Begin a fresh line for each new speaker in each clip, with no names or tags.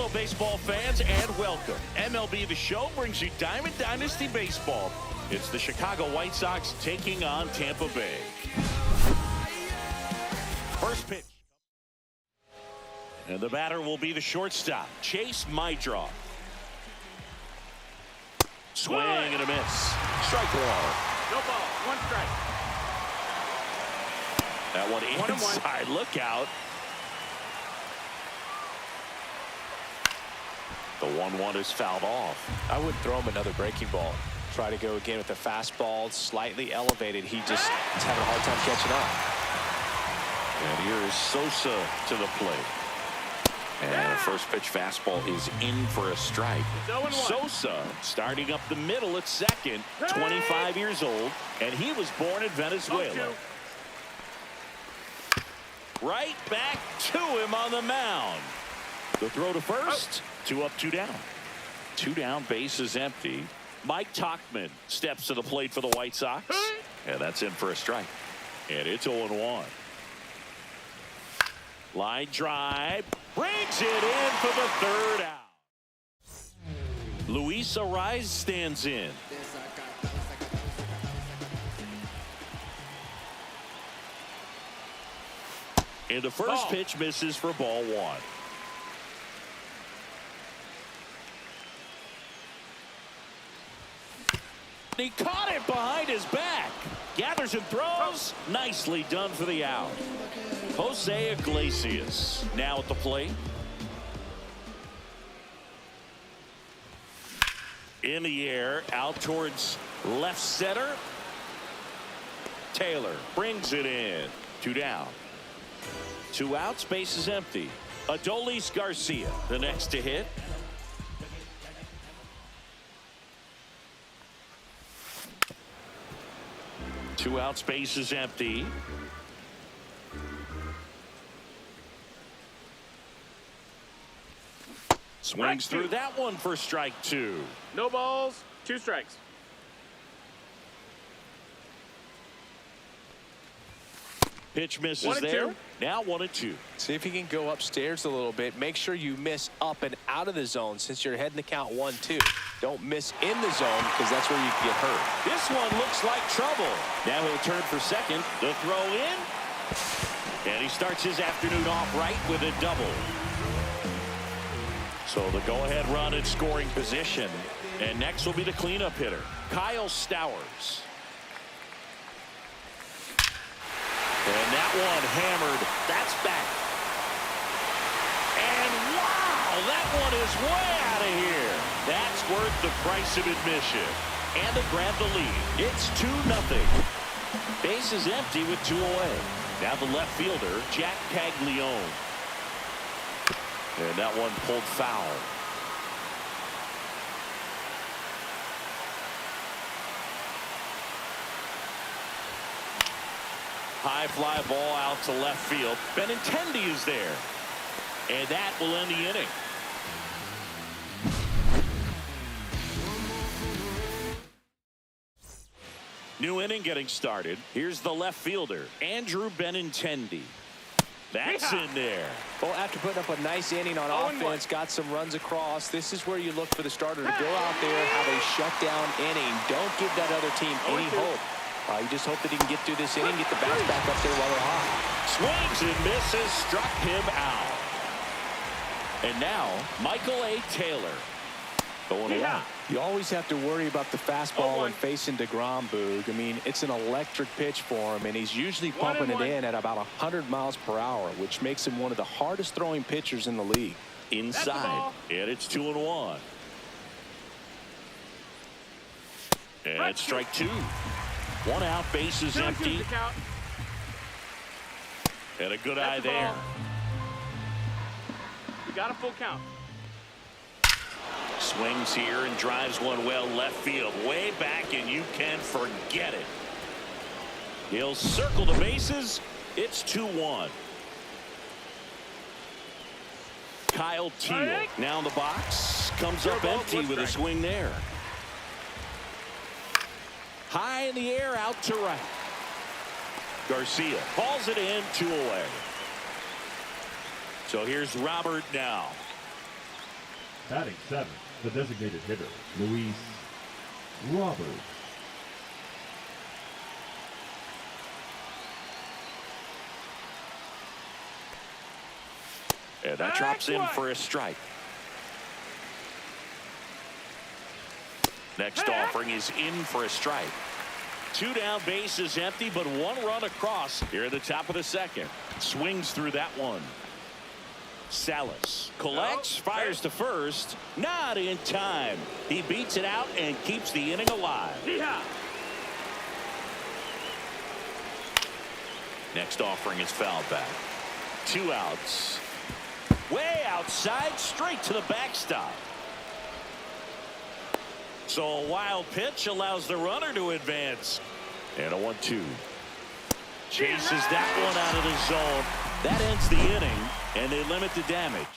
Hello, baseball fans, and welcome. MLB The Show brings you Diamond Dynasty Baseball. It's the Chicago White Sox taking on Tampa Bay. First pitch. And the batter will be the shortstop, Chase Maidroff. Swing and a miss. Strike one.
No ball. One strike.
That one inside. Look out. The 1-1 is fouled off.
I wouldn't throw him another breaking ball. Try to go again with the fastball, slightly elevated. He just is having a hard time catching up.
And here is Soxs to the plate. And the first pitch fastball is in for a strike. Soxs starting up the middle at second, 25 years old, and he was born in Venezuela. Right back to him on the mound. The throw to first. 2 up, 2 down. 2 down, base is empty. Mike Tauchman steps to the plate for the White Sox. And that's in for a strike. And it's 0-1. Line drive. Brings it in for the 3rd out. Luis Arraez stands in. And the first pitch misses for ball 1. He caught it behind his back. Gathers and throws. Nicely done for the out. Jose Iglesias now at the plate. In the air, out towards left center. Taylor brings it in. 2 down. 2 outs, base is empty. Adolis Garcia, the next to hit. Two outs, base is empty. Swings through that one for strike 2.
No balls, 2 strikes.
Pitch misses there. Now 1-2.
See if he can go upstairs a little bit. Make sure you miss up and out of the zone since you're heading to count 1-2. Don't miss in the zone because that's where you can get hurt.
This one looks like trouble. Now he'll turn for second. The throw in. And he starts his afternoon off right with a double. So the go-ahead run in scoring position. And next will be the cleanup hitter, Kyle Stowers. And that one hammered. That's back. And wow, that one is way out of here. That's worth the price of admission. And they grab the lead. It's 2-0. Base is empty with 2 away. Now the left fielder, Jack Caglione. And that one pulled foul. High fly ball out to left field. Benintendi is there. And that will end the inning. New inning getting started. Here's the left fielder, Andrew Benintendi. That's in there.
Well, after putting up a nice inning on offense, got some runs across, this is where you look for the starter to go out there, have a shutdown inning. Don't give that other team any hope. You just hope that he can get through this inning, get the bats back up there while they're hot.
Swings and misses, struck him out. And now, Michael A. Taylor going out.
You always have to worry about the fastball when facing DeGrom, Boog. I mean, it's an electric pitch for him, and he's usually pumping it in at about 100 miles per hour, which makes him one of the hardest throwing pitchers in the league.
Inside, and it's 2-1. And it's strike 2. 1 out, base is empty. And a good eye there.
We got a full count.
Swings here and drives one well left field. Way back, and you can forget it. He'll circle the bases. It's 2-1. Kyle Teel now in the box. Comes up empty with a swing there. High in the air, out to right. Garcia calls it in, 2 away. So here's Robert now.
Batting 7th, the designated hitter, Luis Roberts.
And that drops in for a strike. Next offering is in for a strike. 2 down, bases empty, but 1 run across here at the top of the second. Swings through that one. Salas collects, fires to first. Not in time. He beats it out and keeps the inning alive.
Yeah.
Next offering is fouled back. 2 outs. Way outside, straight to the backstop. So a wild pitch allows the runner to advance. And a 1-2. Chases that one out of the zone. That ends the inning, and they limit the damage.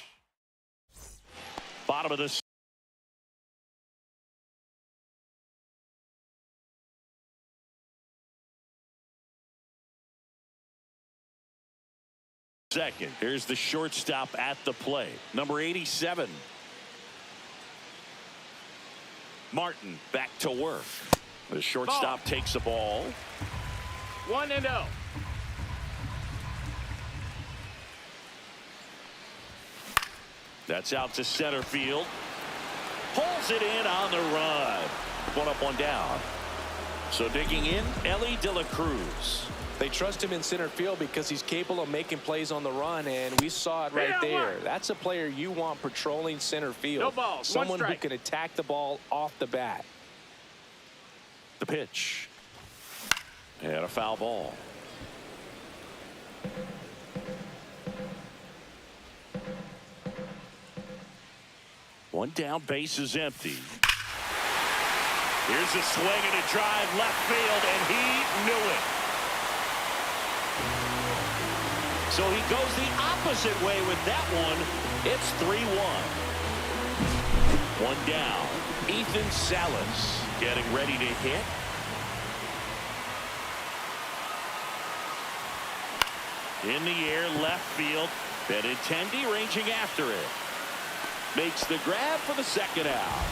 Bottom of the second. Here's the shortstop at the plate, number 87. Martin back to work. The shortstop takes the ball.
1-0.
That's out to center field. Pulls it in on the run. 1 up, 1 down. So digging in, Ellie De La Cruz.
They trust him in center field because he's capable of making plays on the run, and we saw it right there. That's a player you want patrolling center field.
No balls,
someone
1
who
strike.
can attack the ball off the bat.
The pitch. And a foul ball. One down, base is empty. Here's a swing and a drive left field, and he knew it. So he goes the opposite way with that one. It's 3-1. 1 down. Ethan Salas getting ready to hit. In the air, left field. Benintendi ranging after it. Makes the grab for the second out.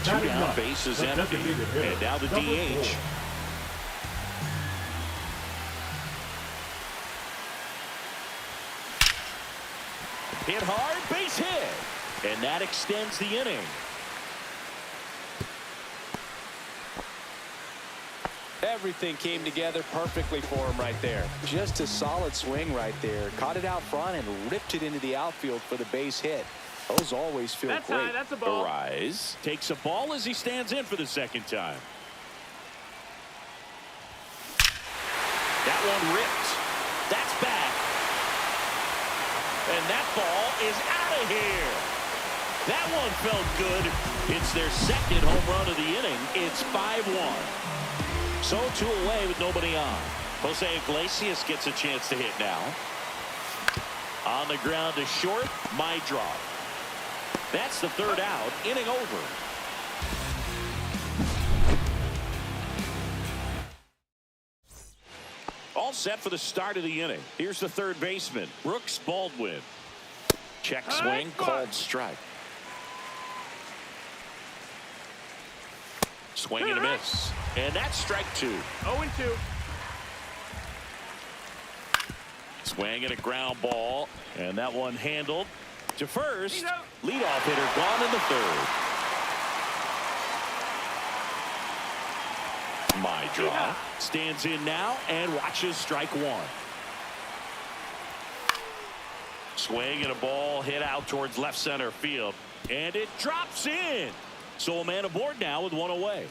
2 down, base is empty. And now the DH. Hit hard, base hit. And that extends the inning.
Everything came together perfectly for him right there. Just a solid swing right there. Caught it out front and ripped it into the outfield for the base hit. Those always feel
That's
great.
high, that's a ball.
Arise takes a ball as he stands in for the second time. That one ripped. That's back. And that ball is out of here. That one felt good. It's their second home run of the inning. It's 5-1. So 2 away with nobody on. Jose Iglesias gets a chance to hit now. On the ground to short. My drop. That's the 3rd out. Inning over. All set for the start of the inning. Here's the 3rd baseman, Brooks Baldwin. Check swing, called strike. Swing and a miss. And that's strike 2.
0-2.
Swing and a ground ball. And that one handled to first. Leadoff hitter gone in the 3rd. My draw. Stands in now and watches strike 1. Swing and a ball hit out towards left center field. And it drops in. So a man aboard now with 1 away.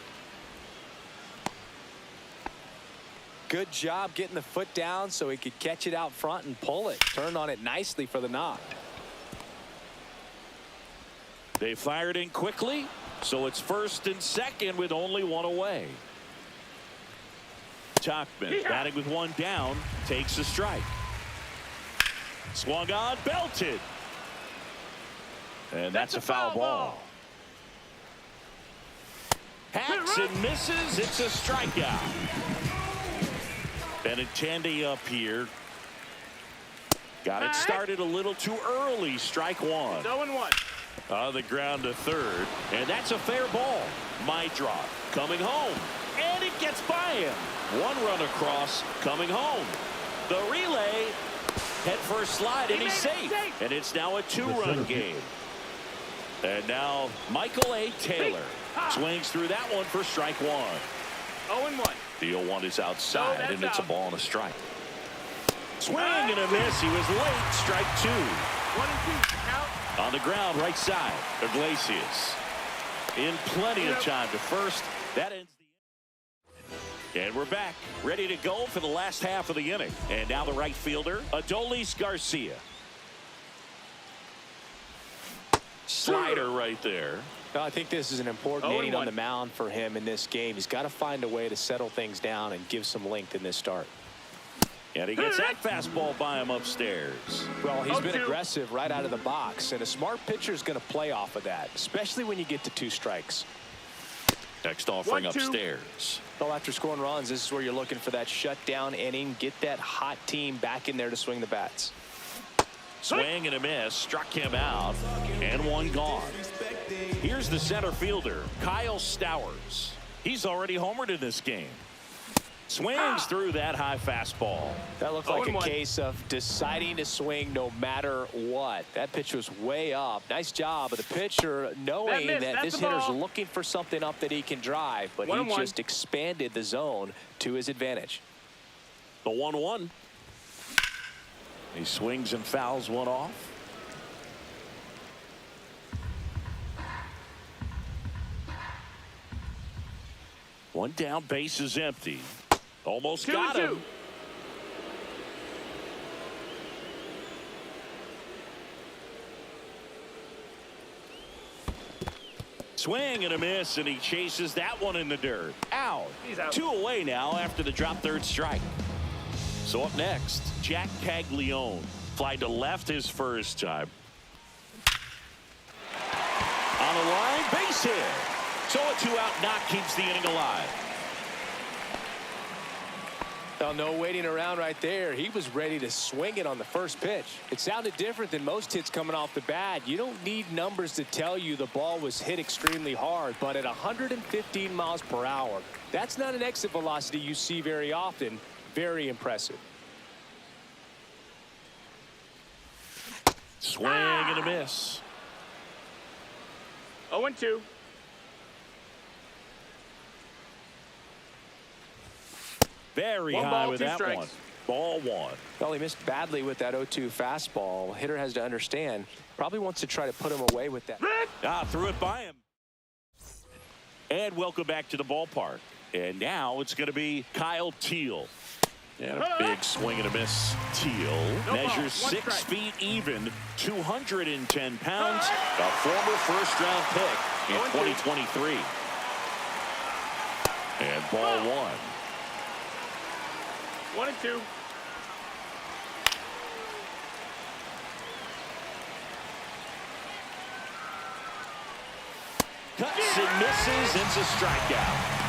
Good job getting the foot down so he could catch it out front and pull it. Turned on it nicely for the knock.
They fired in quickly, so it's 1st and 2nd with only 1 away. Tachman batting with 1 down, takes a strike. Swung on, belted. And that's a foul ball. Hacks and misses. It's a strikeout. Benintendi up here. Got it started a little too early. Strike 1.
0-1.
On the ground to third, and that's a fair ball. My drop coming home, and it gets by him. One run across coming home. The relay, head first slide, and he's safe. And it's now a two-run game. And now Michael A. Taylor swings through that one for strike one.
0-1.
The 0-1 is outside, and it's a ball and a strike. Swing and a miss. He was late. Strike two.
1-2. Out.
On the ground, right side, Iglesias. In plenty of time to first. That ends the inning. And we're back, ready to go for the last half of the inning. And now the right fielder, Adolis Garcia. Slider right there.
No, I think this is an important inning on the mound for him in this game. He's got to find a way to settle things down and give some length in this start.
And he gets that fastball by him upstairs.
Well, he's been aggressive right out of the box, and a smart pitcher is going to play off of that, especially when you get to 2 strikes.
Next offering upstairs.
Well, after scoring runs, this is where you're looking for that shutdown inning. Get that hot team back in there to swing the bats.
Swing and a miss, struck him out, and one gone. Here's the center fielder, Kyle Stowers. He's already homered in this game. Swings through that high fastball.
That looked like a case of deciding to swing no matter what. That pitch was way up. Nice job of the pitcher knowing that this hitter's looking for something up that he can drive, but he just expanded the zone to his advantage.
The 1-1. He swings and fouls one off. One down, base is empty. Almost got him. Swing and a miss, and he chases that one in the dirt. Out.
He's out.
2 away now after the drop third strike. So up next, Jack Caglione. Fly to left his first time. On the line, base hit. So a 2-out knock keeps the inning alive.
Well, no waiting around right there. He was ready to swing it on the first pitch. It sounded different than most hits coming off the bat. You don't need numbers to tell you the ball was hit extremely hard, but at 115 miles per hour, that's not an exit velocity you see very often. Very impressive.
Swing and a miss.
0-2.
Very high with that one. Ball one.
Well, he missed badly with that 0-2 fastball. Hitter has to understand. Probably wants to try to put him away with that.
Threw it by him. And welcome back to the ballpark. And now it's going to be Kyle Teal. And a big swing and a miss. Teal measures 6 feet even, 210 pounds, a former first-round pick in 2023. And ball one.
1-2.
Cuts and misses. It's a strikeout.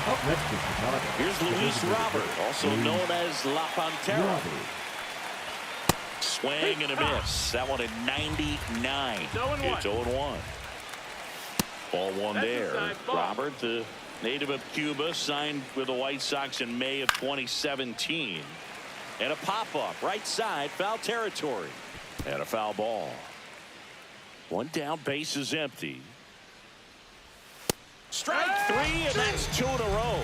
Up next is Chicago.
Here's Luis Robert, also known as La Pantera. Swing and a miss. That one at 99. It's 0-1. Ball one there. Robert, the native of Cuba, signed with the White Sox in May of 2017. And a pop-up, right side, foul territory. And a foul ball. One down, base is empty. Strike 3, and that's 2 in a row.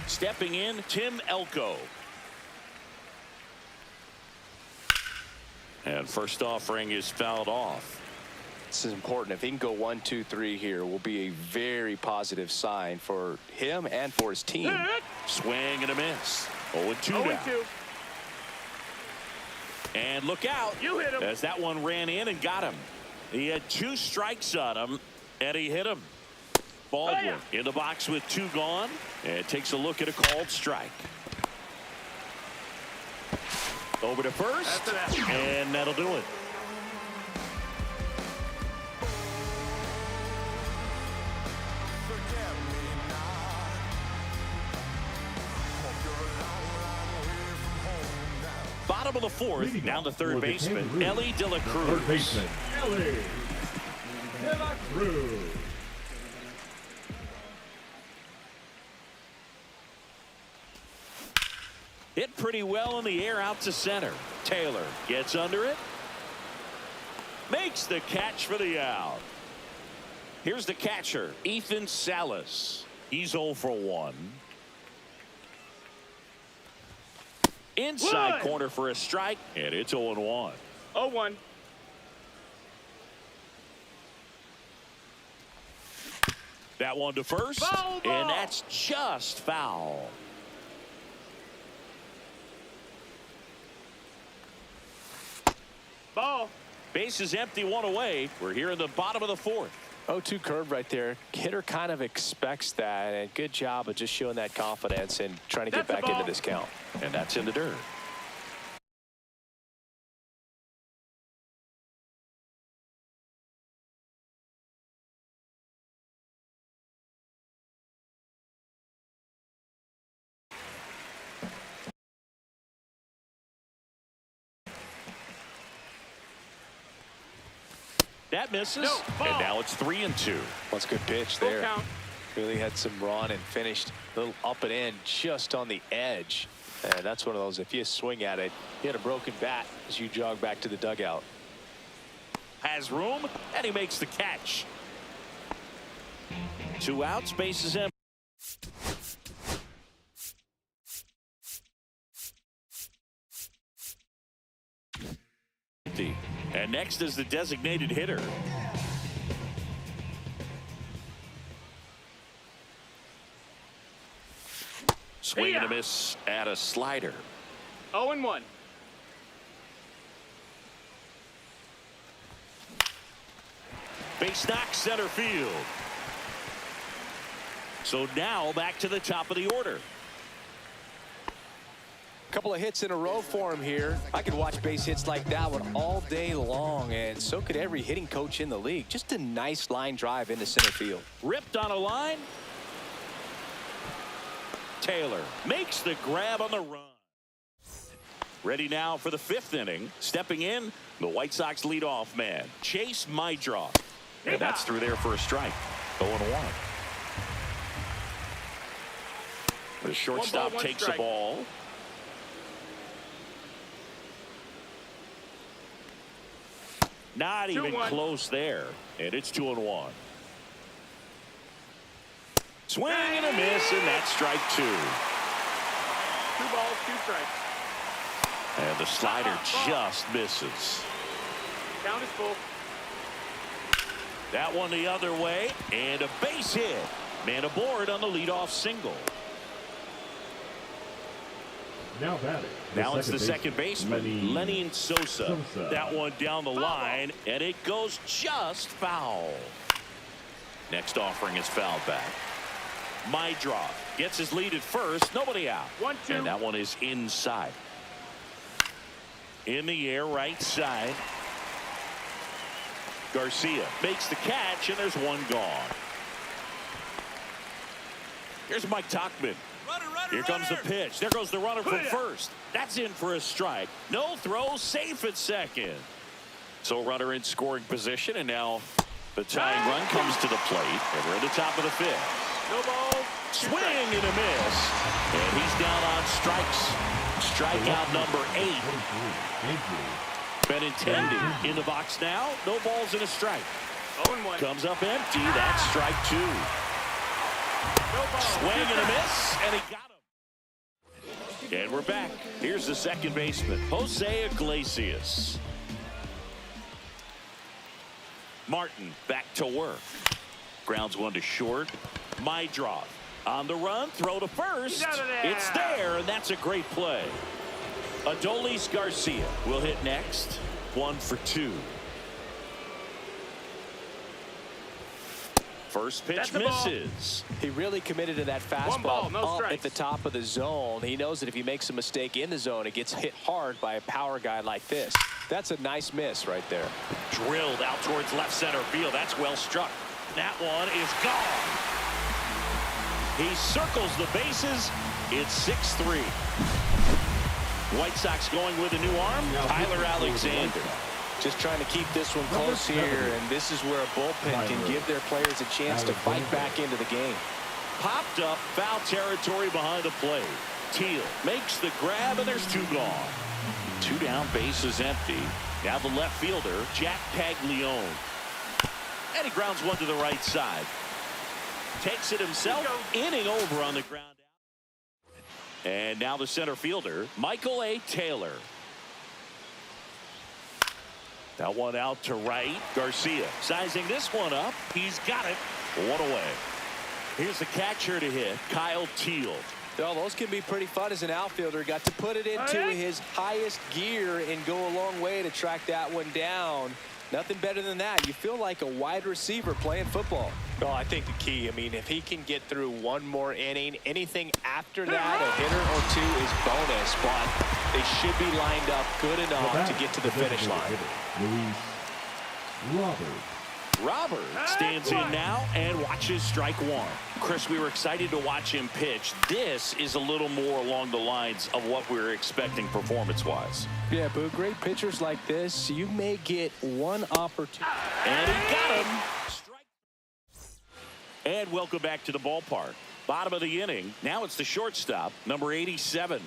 Stepping in, Tim Elko. And first offering is fouled off.
This is important. If he can go 1, 2, 3 here, will be a very positive sign for him and for his team.
Swing and a miss. 0-2 now. And look out.
You hit him.
As that one ran in and got him. He had 2 strikes on him, and he hit him. Baldwin in the box with 2 gone, and takes a look at a called strike. Over to first, and that'll do it. Bottom of the fourth.
Leading
Now the third
for the
baseman,
Kangaroos,
Ellie De La
the
Cruz.
third baseman, Ellie De La Cruz.
Hit pretty well in the air out to center. Taylor gets under it. Makes the catch for the out. Here's the catcher, Ethan Salas. He's 0 for 1. Inside corner for a strike, and it's 0-1.
0-1.
That one to first,
Foul ball.
and that's just foul.
Ball.
Base is empty, one away. We're here in the bottom of the fourth.
0-2 curve right there. Hitter kind of expects that, and good job of just showing that confidence and trying to get
That's a
back into
ball.
this count.
And that's in the dirt. That misses,
No, ball.
and now it's 3-2.
That's a good pitch
Full
there.
count.
Really had some run and finished a little up and in just on the edge. And that's one of those, if you swing at it, you had a broken bat as you jog back to the dugout.
Has room, and he makes the catch. 2 outs, base is empty. And next is the designated hitter. Swing and a miss at a slider.
0-1.
Base knock, center field. So now back to the top of the order.
Couple of hits in a row for him here. I could watch base hits like that one all day long, and so could every hitting coach in the league. Just a nice line drive into center field.
Ripped on a line. Taylor makes the grab on the run. Ready now for the 5th inning. Stepping in, the White Sox leadoff man, Chase Mydroff. And that's through there for a strike. 0-1. The shortstop
1
takes
strike.
the ball. Not even
2-1.
close there. And it's 2-1. Swing and a miss, and that's strike 2.
2 balls, 2 strikes.
And the slider just misses.
Count is full.
That one the other way, and a base hit. Man aboard on the leadoff single.
Now batting.
Now it's the second baseman, Lenny Sosa.
Sosa.
That one down the line, and it goes just foul. Next offering is fouled back. Mydroff gets his lead at first, nobody out.
1-2.
And that one is inside. In the air, right side. Garcia makes the catch, and there's one gone. Here's Mike Tauchman. Here comes the pitch. There goes the runner from first. That's in for a strike. No throw, safe at second. So runner in scoring position, and now the tying run comes to the plate. And we're at the top of the 5th.
No ball.
Swing and a miss. And he's down on strikes. Strikeout number 8. Benintendi in the box now. No balls and a strike.
0-1.
Comes up empty. That's strike 2.
No ball.
Swing and a miss, and he got him. And we're back. Here's the second baseman, Jose Iglesias. Martin back to work. Grounds one to short. Mydroff on the run, throw to first.
He's out of there.
It's there, and that's a great play. Adolis Garcia will hit next. 1 for 2. First pitch
That's a ball.
misses.
He really committed to that fastball
ball, no
up
strikes.
at the top of the zone. He knows that if he makes a mistake in the zone, it gets hit hard by a power guy like this. That's a nice miss right there.
Drilled out towards left center field. That's well struck. That one is gone. He circles the bases. It's 6-3. White Sox going with a new arm, Tyler Alexander.
Just trying to keep this one close here, and this is where a bullpen can give their players a chance to fight back into the game.
Popped up, foul territory behind the plate. Teal makes the grab, and there's two gone. Two down, bases empty. Now the left fielder, Jack Paglione. And he grounds one to the right side. Takes it himself, inning over on the ground out. And now the center fielder, Michael A. Taylor. That one out to right. Garcia sizing this one up. He's got it. One away. Here's the catcher to hit, Kyle Teal.
Well, those can be pretty fun as an outfielder. Got to put it into his highest gear and go a long way to track that one down. Nothing better than that. You feel like a wide receiver playing football. Well, I think the key, I mean, if he can get through one more inning, anything after that, a hitter or two is bonus, but they should be lined up good enough to get to the finish line.
Robert stands in now and watches strike one. Chris, we were excited to watch him pitch. This is a little more along the lines of what we were expecting performance-wise.
Yeah, but great pitchers like this, you may get one opportunity.
And he got him. And welcome back to the ballpark. Bottom of the inning. Now it's the shortstop, number 87.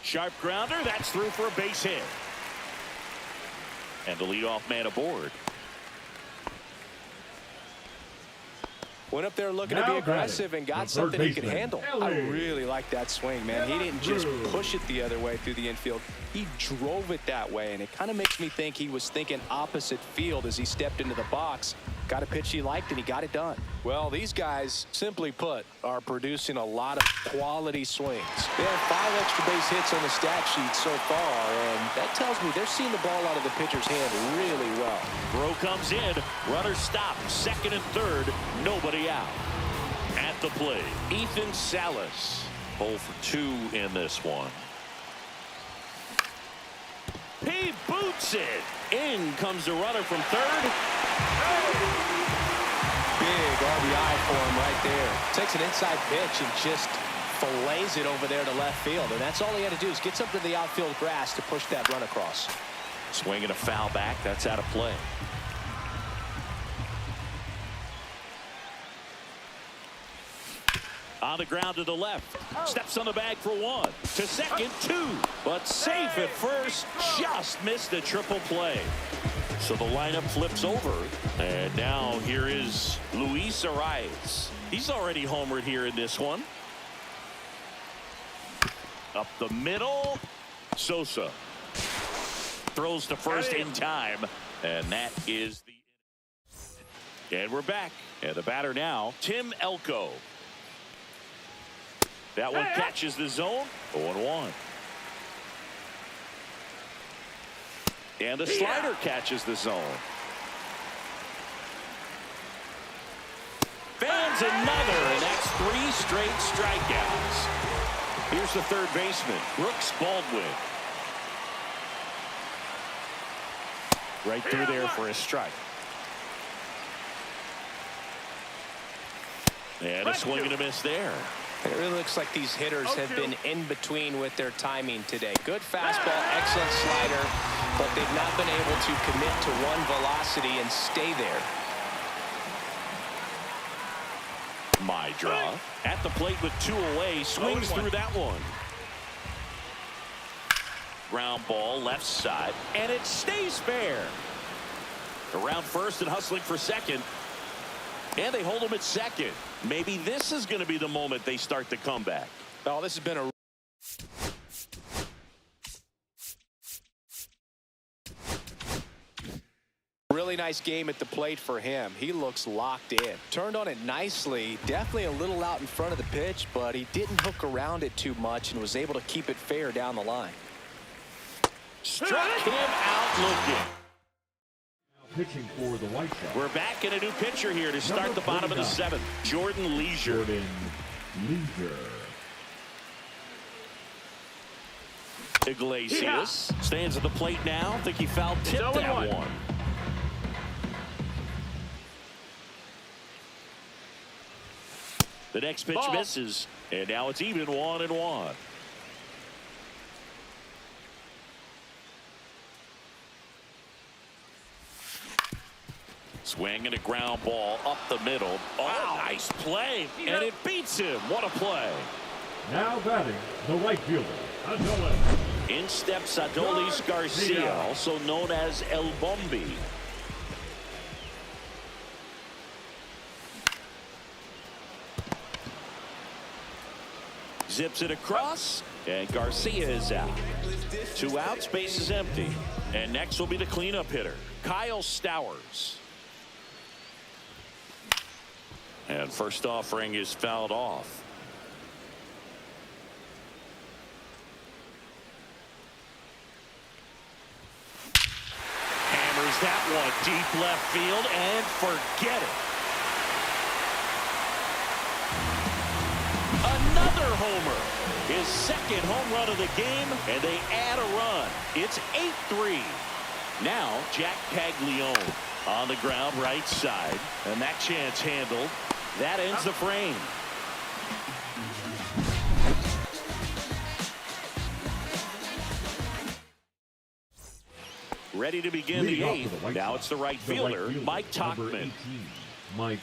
Sharp grounder. That's through for a base hit. And the leadoff man aboard.
Went up there looking to be aggressive and got something he could handle. I really like that swing, man. He didn't just push it the other way through the infield. He drove it that way, and it kind of makes me think he was thinking opposite field as he stepped into the box. Got a pitch he liked, and he got it done. Well, these guys, simply put, are producing a lot of quality swings. They have 5 extra base hits on the stat sheet so far, and that tells me they're seeing the ball out of the pitcher's hand really well.
Throw comes in. Runner stopped. Second and third. Nobody out. At the plate, Ethan Salas. 0 for 2 in this one. He boots it. In comes the runner from third.
Big RBI for him right there. Takes an inside pitch and just fillets it over there to left field. And that's all he had to do is get something to the outfield grass to push that run across.
Swing and a foul back. That's out of play. On the ground to the left. Steps on the bag for 1. To second, 2. But safe at first. Just missed a triple play. So the lineup flips over. And now here is Luis Arias. He's already homered here in this one. Up the middle. Sosa. Throws to first in time. And that is the... And we're back. And the batter now, Tim Elko. That one catches the zone. 0-1. And the slider catches the zone. Fans another, and that's 3 straight strikeouts. Here's the third baseman, Brooks Baldwin. Right through there for a strike. And a swing and a miss there.
It really looks like these hitters have been in between with their timing today. Good fastball, excellent slider, but they've not been able to commit to one velocity and stay there.
My draw. At the plate with 2 away, swings through that one. Ground ball left side, and it stays fair. Around first and hustling for second. And they hold him at second. Maybe this is going to be the moment they start the comeback.
Oh, this has been a really nice game at the plate for him. He looks locked in. Turned on it nicely. Definitely a little out in front of the pitch, but he didn't hook around it too much and was able to keep it fair down the line.
Struck him out looking.
Pitching for the White Sox.
We're back in a new pitcher here to start the bottom of the 7th. Jordan Leisure. Iglesias stands at the plate now. Think he foul tipped that one. The next pitch
Ball.
misses, and now it's even 1-1. Swing and a ground ball up the middle. Oh, nice play, and it beats him. What a play.
Now batting, the right fielder, Adolis.
In steps Adolis Garcia, also known as El Bombi. Zips it across, and Garcia is out. 2 outs, base is empty. And next will be the cleanup hitter, Kyle Stowers. And first offering is fouled off. Hammers that one deep left field and forget it. Another homer. His second home run of the game, and they add a run. It's 8-3. Now Jack Caglione on the ground right side, and that chance handled. That ends the frame. Ready to begin the 8th. Now it's the right fielder, Mike Tauchman.
Mike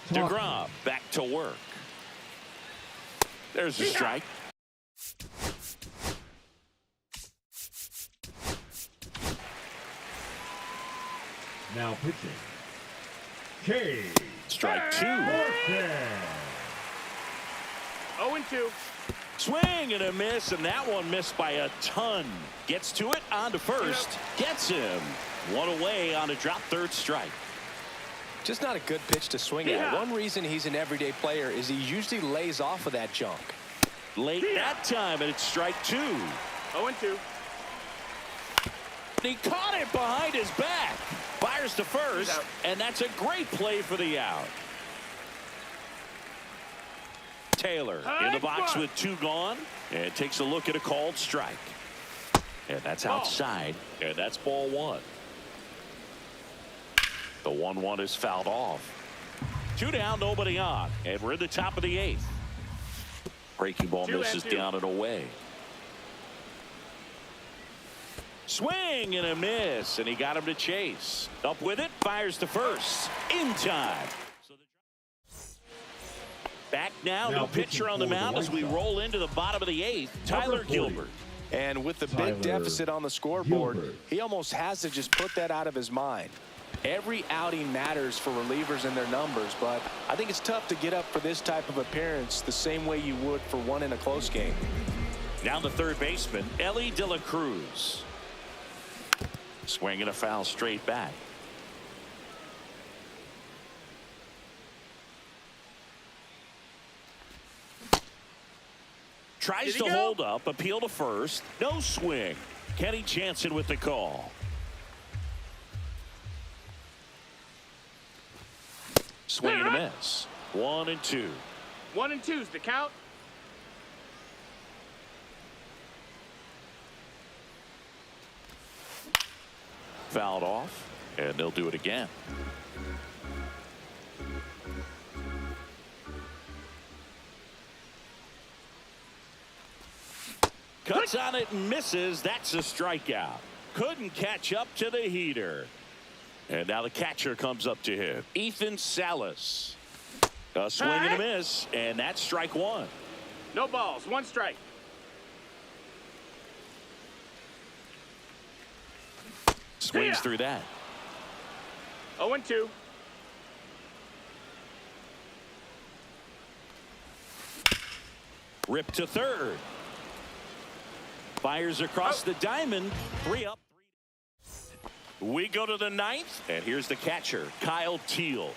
DeGrom back to work. There's a strike.
Now pitching. K.
Strike 2.
0-2.
Swing and a miss, and that one missed by a ton. Gets to it, on to first. Gets him. One away on a drop third strike.
Just not a good pitch to swing at. One reason he's an everyday player is he usually lays off of that junk.
Late that time, and it's strike 2.
0-2.
He caught it behind his back. Fires to first, and that's a great play for the out. Taylor in the box with 2 gone, and takes a look at a called strike. And that's outside, and that's ball 1. The 1-1 is fouled off. 2 down, nobody on, and we're in the top of the 8th. Breaking ball misses down and away. Swing and a miss, and he got him to chase. Up with it, fires to first. In time. Back now, no pitcher on the mound as we roll into the bottom of the 8th, Tyler Gilbert.
And with the big deficit on the scoreboard, he almost has to just put that out of his mind. Every outing matters for relievers and their numbers, but I think it's tough to get up for this type of appearance the same way you would for one in a close game.
Now the third baseman, Ellie De La Cruz. Swinging a foul straight back. Tries to hold up, appeal to first. No swing. Kenny Jansen with the call. Swing and a miss. 1-2.
1-2's the count.
Fouled off, and they'll do it again. Cuts on it and misses. That's a strikeout. Couldn't catch up to the heater. And now the catcher comes up to him, Ethan Salas. A swing and a miss, and that's strike 1.
No balls, 1 strike.
Swings through that.
0-2.
Ripped to third. Fires across the diamond. 3 up. We go to the 9th, and here's the catcher, Kyle Teal.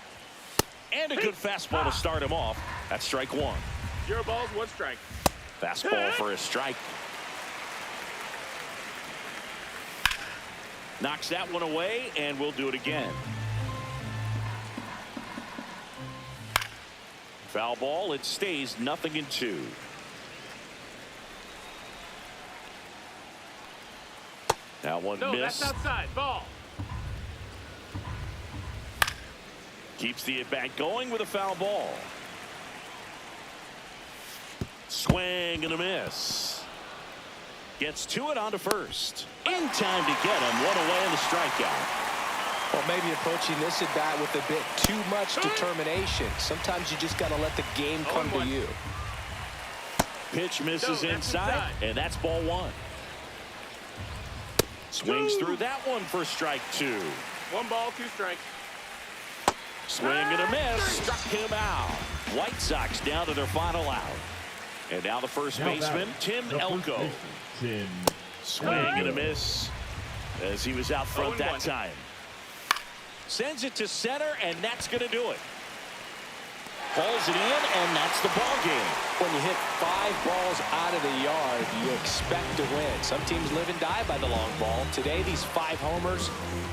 And a good fastball to start him off. That's strike 1.
0 balls, 1 strike.
Fastball for a strike. Knocks that one away, and we'll do it again. Foul ball. It stays 0-2. Now one missed.
That's outside. Ball.
Keeps the at-bat going with a foul ball. Swing and a miss. Gets to it on to first. In time to get him. One away in the strikeout.
Well, maybe approaching this at bat with a bit too much determination. Sometimes you just got to let the game come to you.
Pitch misses inside, and that's ball one. Swings through that one for strike two.
1 ball, 2 strikes.
Swing and a miss. Struck him out. White Sox down to their final out. And now the first baseman, Tim Elko. Swing and a miss as he was out front that time. Sends it to center, and that's going to do it. Pulls it in, and that's the ball game.
When you hit 5 balls out of the yard, you expect to win. Some teams live and die by the long ball. Today, these 5 homers,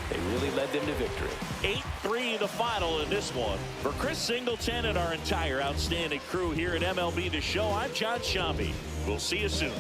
they really led them to victory.
8-3 the final in this one. For Chris Singleton and our entire outstanding crew here at MLB The Show, I'm John Shambi. We'll see you soon.